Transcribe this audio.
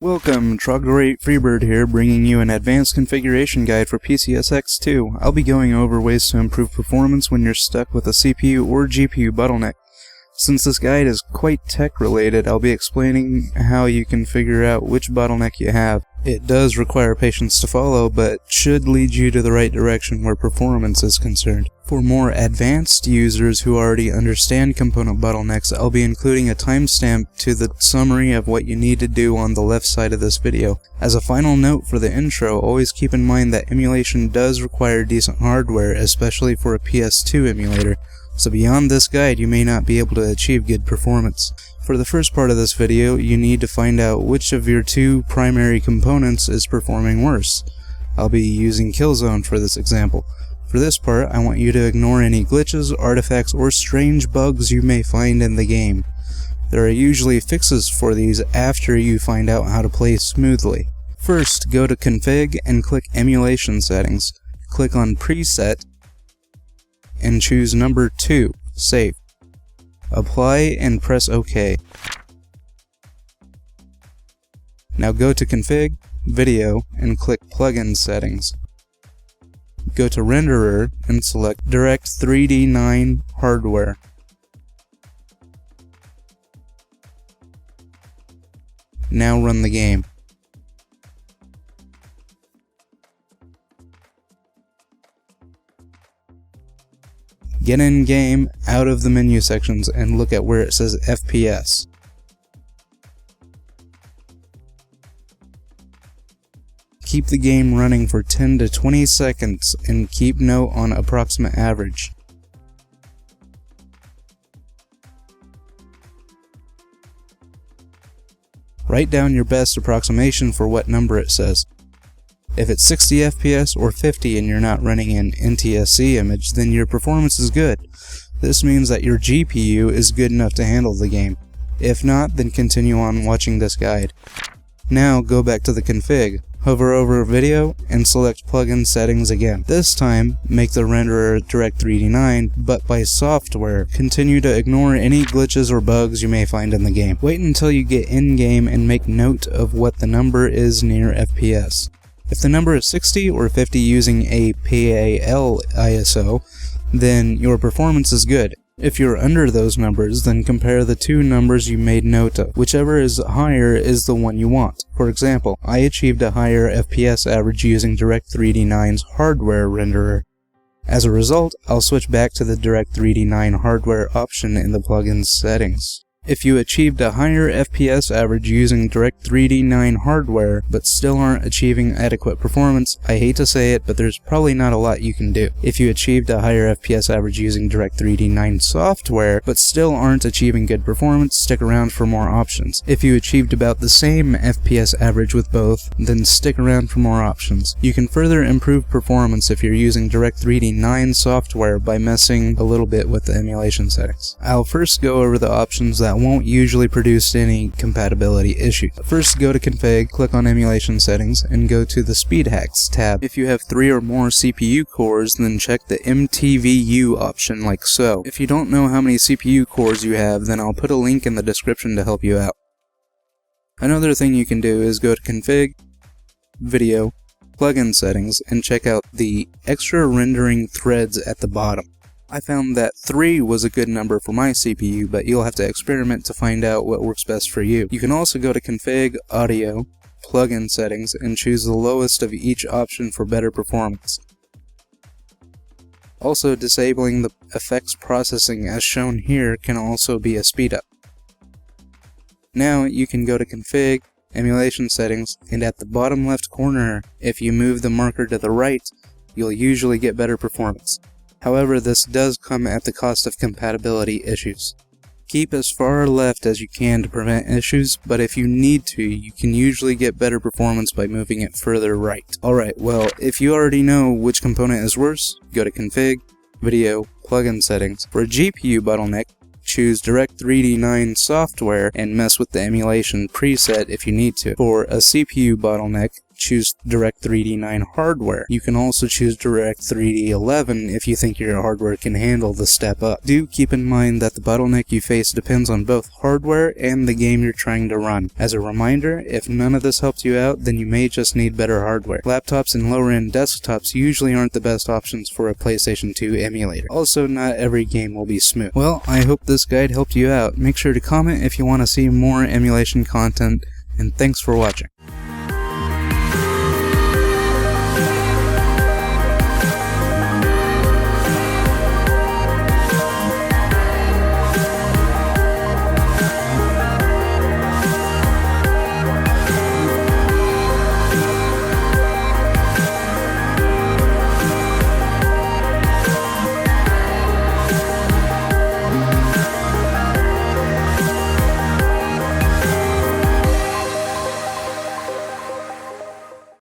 Welcome, Troglodyte Freebird here, bringing you an advanced configuration guide for PCSX2. I'll be going over ways to improve performance when you're stuck with a CPU or GPU bottleneck. Since this guide is quite tech-related, I'll be explaining how you can figure out which bottleneck you have. It does require patience to follow, but should lead you to the right direction where performance is concerned. For more advanced users who already understand component bottlenecks, I'll be including a timestamp to the summary of what you need to do on the left side of this video. As a final note for the intro, always keep in mind that emulation does require decent hardware, especially for a PS2 emulator. So beyond this guide, you may not be able to achieve good performance. For the first part of this video, you need to find out which of your two primary components is performing worse. I'll be using Killzone for this example. For this part, I want you to ignore any glitches, artifacts, or strange bugs you may find in the game. There are usually fixes for these after you find out how to play smoothly. First, go to Config and click Emulation Settings. Click on Preset and choose number 2, Save. Apply and press OK. Now go to Config, Video, and click Plugin Settings. Go to Renderer and select Direct3D9 Hardware. Now run the game. Get in game, out of the menu sections, and look at where it says FPS. Keep the game running for 10 to 20 seconds and keep note on approximate average. Write down your best approximation for what number it says. If it's 60 FPS or 50 and you're not running an NTSC image, then your performance is good. This means that your GPU is good enough to handle the game. If not, then continue on watching this guide. Now go back to the config, hover over Video, and select Plugin Settings again. This time, make the renderer Direct3D9, but by software. Continue to ignore any glitches or bugs you may find in the game. Wait until you get in-game and make note of what the number is near FPS. If the number is 60 or 50 using a PAL ISO, then your performance is good. If you're under those numbers, then compare the two numbers you made note of. Whichever is higher is the one you want. For example, I achieved a higher FPS average using Direct3D9's hardware renderer. As a result, I'll switch back to the Direct3D9 hardware option in the plugin settings. If you achieved a higher FPS average using Direct3D9 hardware, but still aren't achieving adequate performance, I hate to say it, but there's probably not a lot you can do. If you achieved a higher FPS average using Direct3D9 software, but still aren't achieving good performance, stick around for more options. If you achieved about the same FPS average with both, then stick around for more options. You can further improve performance if you're using Direct3D9 software by messing a little bit with the emulation settings. I'll first go over the options that won't usually produce any compatibility issues. First, go to Config, click on Emulation Settings, and go to the Speed Hacks tab. If you have 3 or more CPU cores, then check the MTVU option like so. If you don't know how many CPU cores you have, then I'll put a link in the description to help you out. Another thing you can do is go to Config, Video, Plugin Settings, and check out the extra rendering threads at the bottom. I found that 3 was a good number for my CPU, but you'll have to experiment to find out what works best for you. You can also go to Config, Audio, Plugin Settings, and choose the lowest of each option for better performance. Also, disabling the effects processing as shown here can also be a speed-up. Now you can go to Config, Emulation Settings, and at the bottom left corner, if you move the marker to the right, you'll usually get better performance. However, this does come at the cost of compatibility issues. Keep as far left as you can to prevent issues, but if you need to, you can usually get better performance by moving it further right. Alright, well, if you already know which component is worse, go to Config, Video, Plugin Settings. For a GPU bottleneck, choose Direct3D9 software and mess with the emulation preset if you need to. For a CPU bottleneck, choose DirectX 3D 9 hardware. You can also choose DirectX 3D 11 if you think your hardware can handle the step up. Do keep in mind that the bottleneck you face depends on both hardware and the game you're trying to run. As a reminder, if none of this helps you out, then you may just need better hardware. Laptops and lower-end desktops usually aren't the best options for a PlayStation 2 emulator. Also, not every game will be smooth. Well, I hope this guide helped you out. Make sure to comment if you want to see more emulation content, and thanks for watching.